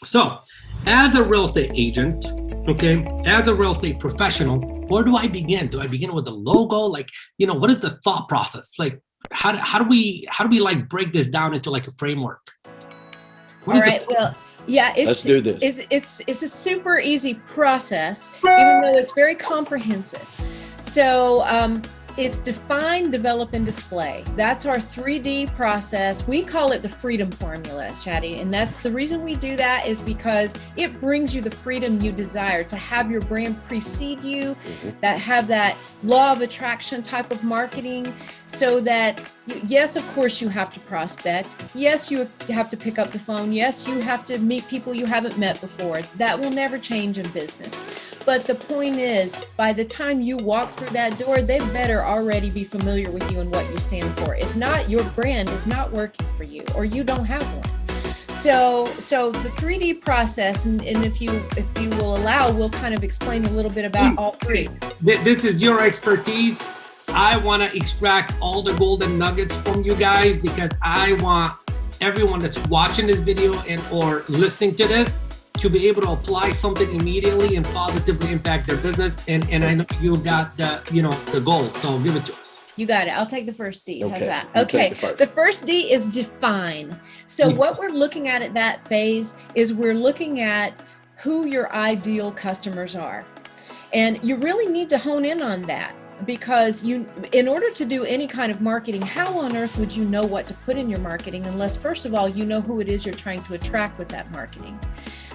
So, as a real estate agent, okay, as a real estate professional, where do I begin? Do I begin with the logo? Like, what is the thought process? Like, how do we like break this down into like a framework? All right. Well, yeah, let's do this. It's a super easy process, even though it's very comprehensive. So it's define, develop, and display. That's our 3D process. We call it the freedom formula, Chadi. And that's the reason we do that is because it brings you the freedom you desire to have your brand precede you, that have that law of attraction type of marketing, so that yes, of course you have to prospect. Yes, you have to pick up the phone. Yes, you have to meet people you haven't met before. That will never change in business. But the point is, by the time you walk through that door, they better already be familiar with you and what you stand for. If not, your brand is not working for you, or you don't have one. So the 3D process, and if you will allow, we'll kind of explain a little bit about all three. This is your expertise. I want to extract all the golden nuggets from you guys, because I want everyone that's watching this video and or listening to this to be able to apply something immediately and positively impact their business. And I know you got the goal, so give it to us. You got it. I'll take the first D. How's Okay. that? You Okay. take the first. The first D is define. So what we're looking at that phase is we're looking at who your ideal customers are. And you really need to hone in on that, because in order to do any kind of marketing, how on earth would you know what to put in your marketing unless, first of all, you know who it is you're trying to attract with that marketing?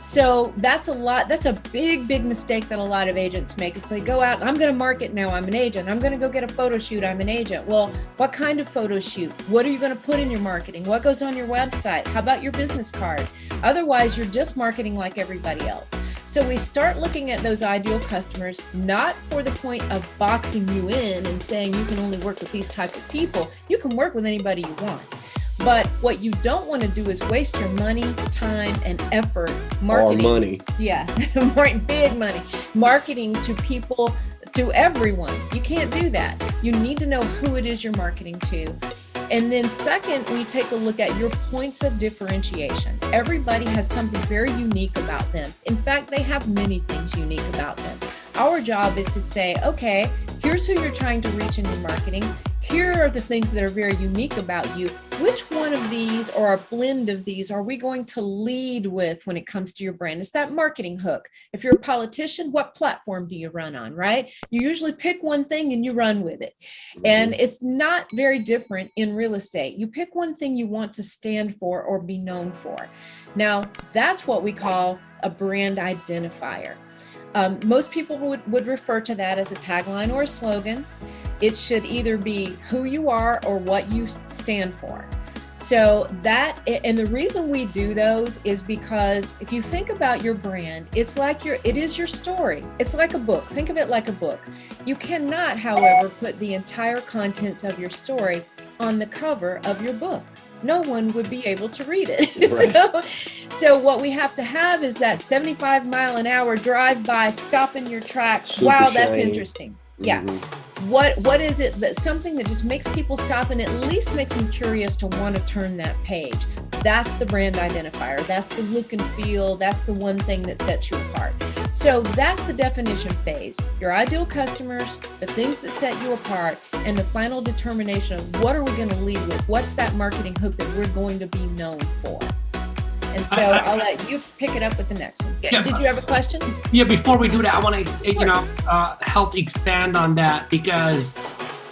So that's a big mistake that a lot of agents make, is they go out, I'm going to market now, I'm an agent, I'm going to go get a photo shoot, I'm an agent. Well, what kind of photo shoot? What are you going to put in your marketing? What goes on your website? How about your business card? Otherwise, you're just marketing like everybody else. So we start looking at those ideal customers, not for the point of boxing you in and saying you can only work with these type of people. You can work with anybody you want. But what you don't want to do is waste your money, time, and effort marketing. Or money. Yeah, big money. Marketing to people, to everyone. You can't do that. You need to know who it is you're marketing to. And then second, we take a look at your points of differentiation. Everybody has something very unique about them. In fact, they have many things unique about them. Our job is to say, okay, here's who you're trying to reach in your marketing. Here are the things that are very unique about you. Which one of these, or a blend of these, are we going to lead with when it comes to your brand? It's that marketing hook. If you're a politician, what platform do you run on, right? You usually pick one thing and you run with it. And it's not very different in real estate. You pick one thing you want to stand for or be known for. Now, that's what we call a brand identifier. Most people would refer to that as a tagline or a slogan. It should either be who you are or what you stand for. So that, and the reason we do those is because if you think about your brand, it is your story. It's like a book. Think of it like a book. You cannot, however, put the entire contents of your story on the cover of your book. No one would be able to read it. Right. So what we have to have is that 75-mile-an-hour drive-by, stop in your tracks. Super wow, that's shiny. Interesting. Yeah. What is it that something that just makes people stop and at least makes them curious to want to turn that page? That's the brand identifier. That's the look and feel. That's the one thing that sets you apart. So that's the definition phase. Your ideal customers, the things that set you apart, and the final determination of what are we going to lead with? What's that marketing hook that we're going to be known for? And so I'll let you pick it up with the next one. Yeah, did you have a question? Yeah, before we do that, I want to help expand on that, because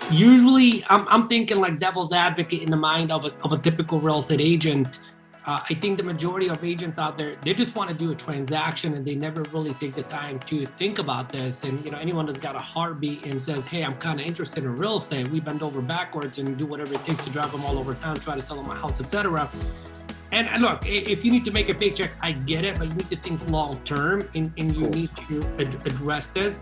usually I'm thinking like devil's advocate in the mind of a typical real estate agent. I think the majority of agents out there, they just want to do a transaction and they never really take the time to think about this. And anyone that's got a heartbeat and says, hey, I'm kind of interested in real estate, we bend over backwards and do whatever it takes to drive them all over town, try to sell them a house, etc. And look, if you need to make a paycheck, I get it, but you need to think long term and you need to address this.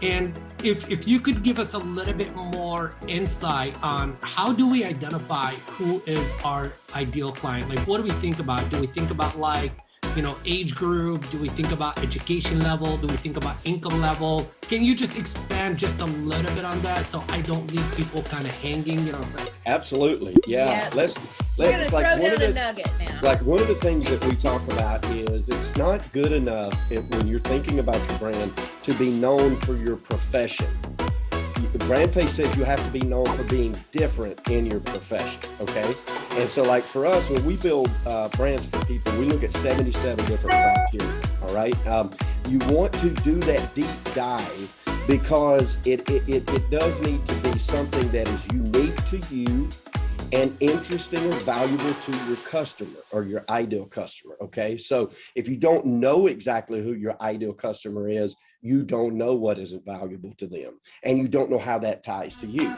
And if you could give us a little bit more insight on how do we identify who is our ideal client? Like, what do we think about? Do we think about like age group? Do we think about education level? Do we think about income level? Can you just expand just a little bit on that so I don't leave people kind of hanging? Absolutely, yeah. Let's We're gonna throw down a nugget now. Like one of the things that we talk about is it's not good enough when you're thinking about your brand to be known for your profession. Brandface says you have to be known for being different in your profession, okay? And so like for us, when we build brands for people, we look at 77 different criteria, all right? You want to do that deep dive because it does need to be something that is unique to you and interesting or valuable to your customer or your ideal customer, okay? So if you don't know exactly who your ideal customer is, you don't know what isn't valuable to them, and you don't know how that ties to you.